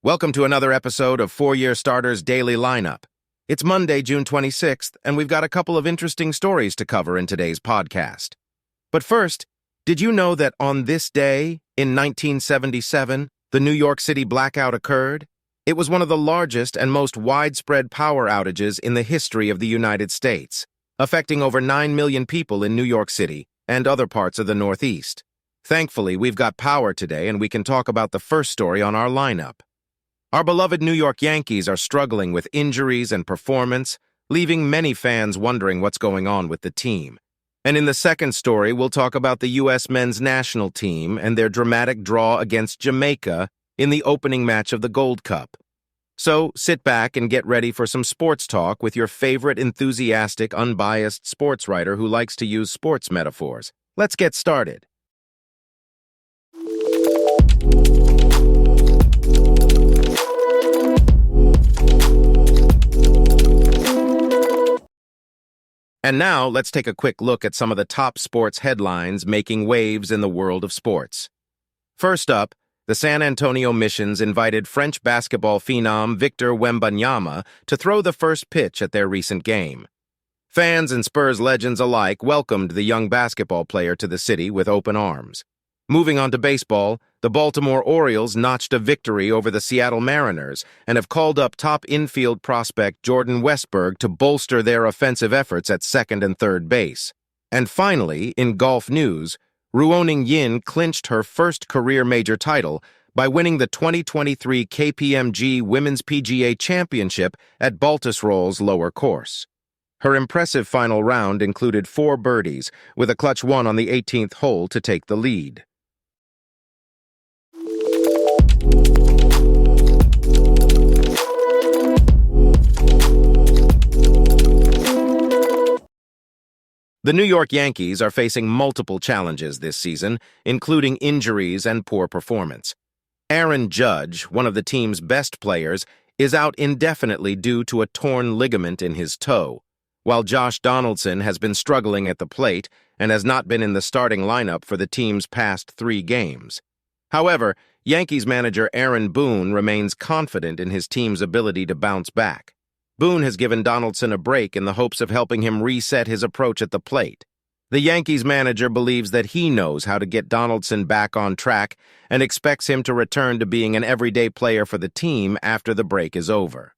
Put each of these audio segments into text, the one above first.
Welcome to another episode of Four-Year Starters Daily Lineup. It's Monday, June 26th, and we've got a couple of interesting stories to cover in today's podcast. But first, did you know that on this day, in 1977, the New York City blackout occurred? It was one of the largest and most widespread power outages in the history of the United States, affecting over 9 million people in New York City and other parts of the Northeast. Thankfully, we've got power today, and we can talk about the first story on our lineup. Our beloved New York Yankees are struggling with injuries and performance, leaving many fans wondering what's going on with the team. And in the second story, we'll talk about the U.S. men's national team and their dramatic draw against Jamaica in the opening match of the Gold Cup. So sit back and get ready for some sports talk with your favorite enthusiastic, unbiased sports writer who likes to use sports metaphors. Let's get started. And now, let's take a quick look at some of the top sports headlines making waves in the world of sports. First up, the San Antonio Missions invited French basketball phenom Victor Wembanyama to throw the first pitch at their recent game. Fans and Spurs legends alike welcomed the young basketball player to the city with open arms. Moving on to baseball, the Baltimore Orioles notched a victory over the Seattle Mariners and have called up top infield prospect Jordan Westburg to bolster their offensive efforts at second and third base. And finally, in golf news, Ruoning clinched her first career major title by winning the 2023 KPMG Women's PGA Championship at Baltusrol's lower course. Her impressive final round included 4 birdies, with a clutch one on the 18th hole to take the lead. The New York Yankees are facing multiple challenges this season, including injuries and poor performance. Aaron Judge, one of the team's best players, is out indefinitely due to a torn ligament in his toe, while Josh Donaldson has been struggling at the plate and has not been in the starting lineup for the team's past 3 games. However, Yankees manager Aaron Boone remains confident in his team's ability to bounce back. Boone has given Donaldson a break in the hopes of helping him reset his approach at the plate. The Yankees manager believes that he knows how to get Donaldson back on track and expects him to return to being an everyday player for the team after the break is over.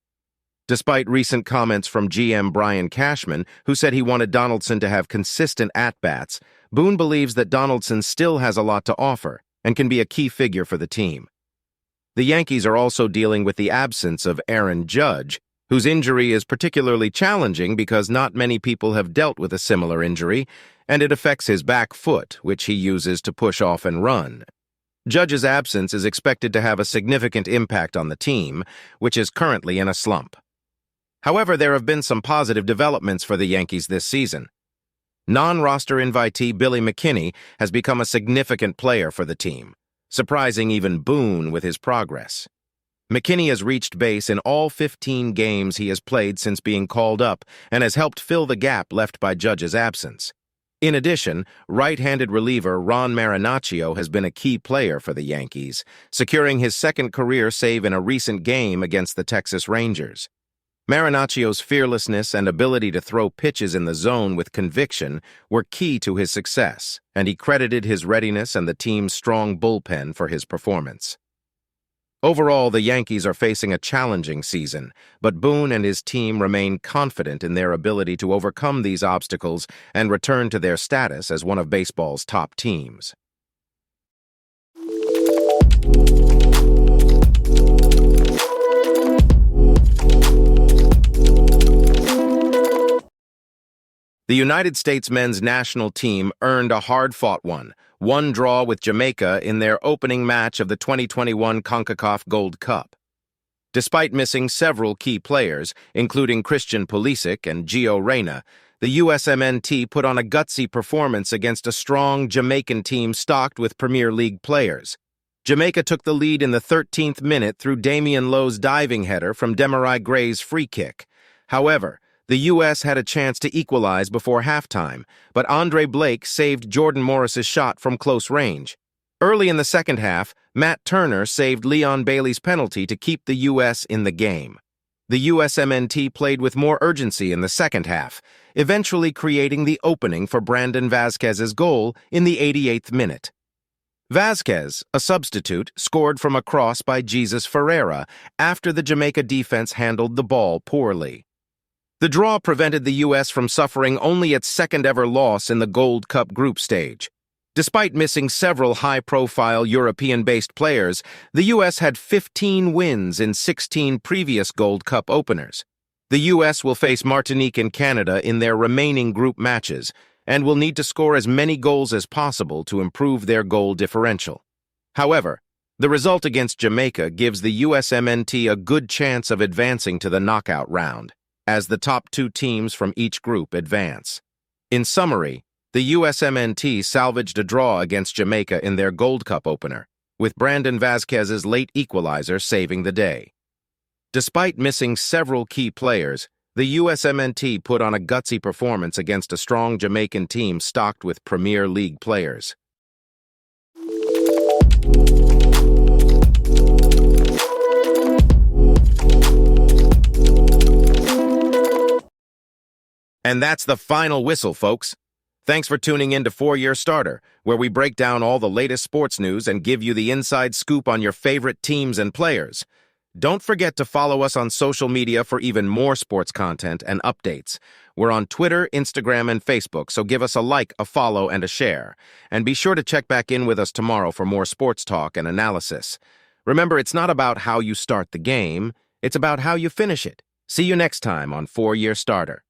Despite recent comments from GM Brian Cashman, who said he wanted Donaldson to have consistent at-bats, Boone believes that Donaldson still has a lot to offer and can be a key figure for the team. The Yankees are also dealing with the absence of Aaron Judge, whose injury is particularly challenging because not many people have dealt with a similar injury, and it affects his back foot, which he uses to push off and run. Judge's absence is expected to have a significant impact on the team, which is currently in a slump. However, there have been some positive developments for the Yankees this season. Non-roster invitee Billy McKinney has become a significant player for the team, surprising even Boone with his progress. McKinney has reached base in all 15 games he has played since being called up and has helped fill the gap left by Judge's absence. In addition, right-handed reliever Ron Marinaccio has been a key player for the Yankees, securing his second career save in a recent game against the Texas Rangers. Marinaccio's fearlessness and ability to throw pitches in the zone with conviction were key to his success, and he credited his readiness and the team's strong bullpen for his performance. Overall, the Yankees are facing a challenging season, but Boone and his team remain confident in their ability to overcome these obstacles and return to their status as one of baseball's top teams. The United States men's national team earned a hard-fought one draw with Jamaica in their opening match of the 2021 CONCACAF Gold Cup. Despite missing several key players, including Christian Pulisic and Gio Reyna, the USMNT put on a gutsy performance against a strong Jamaican team stocked with Premier League players. Jamaica took the lead in the 13th minute through Damian Lowe's diving header from Demarai Gray's free kick. However, the U.S. had a chance to equalize before halftime, but Andre Blake saved Jordan Morris's shot from close range. Early in the second half, Matt Turner saved Leon Bailey's penalty to keep the U.S. in the game. The USMNT played with more urgency in the second half, eventually creating the opening for Brandon Vazquez's goal in the 88th minute. Vazquez, a substitute, scored from a cross by Jesus Ferreira after the Jamaica defense handled the ball poorly. The draw prevented the U.S. from suffering only its second-ever loss in the Gold Cup group stage. Despite missing several high-profile European-based players, the U.S. had 15 wins in 16 previous Gold Cup openers. The U.S. will face Martinique and Canada in their remaining group matches and will need to score as many goals as possible to improve their goal differential. However, the result against Jamaica gives the USMNT a good chance of advancing to the knockout round, as the top two teams from each group advance. In summary, the USMNT salvaged a draw against Jamaica in their Gold Cup opener, with Brandon Vazquez's late equalizer saving the day. Despite missing several key players, the USMNT put on a gutsy performance against a strong Jamaican team stocked with Premier League players. And that's the final whistle, folks. Thanks for tuning in to 4-Year Starter, where we break down all the latest sports news and give you the inside scoop on your favorite teams and players. Don't forget to follow us on social media for even more sports content and updates. We're on Twitter, Instagram, and Facebook, so give us a like, a follow, and a share. And be sure to check back in with us tomorrow for more sports talk and analysis. Remember, it's not about how you start the game, it's about how you finish it. See you next time on 4-Year Starter.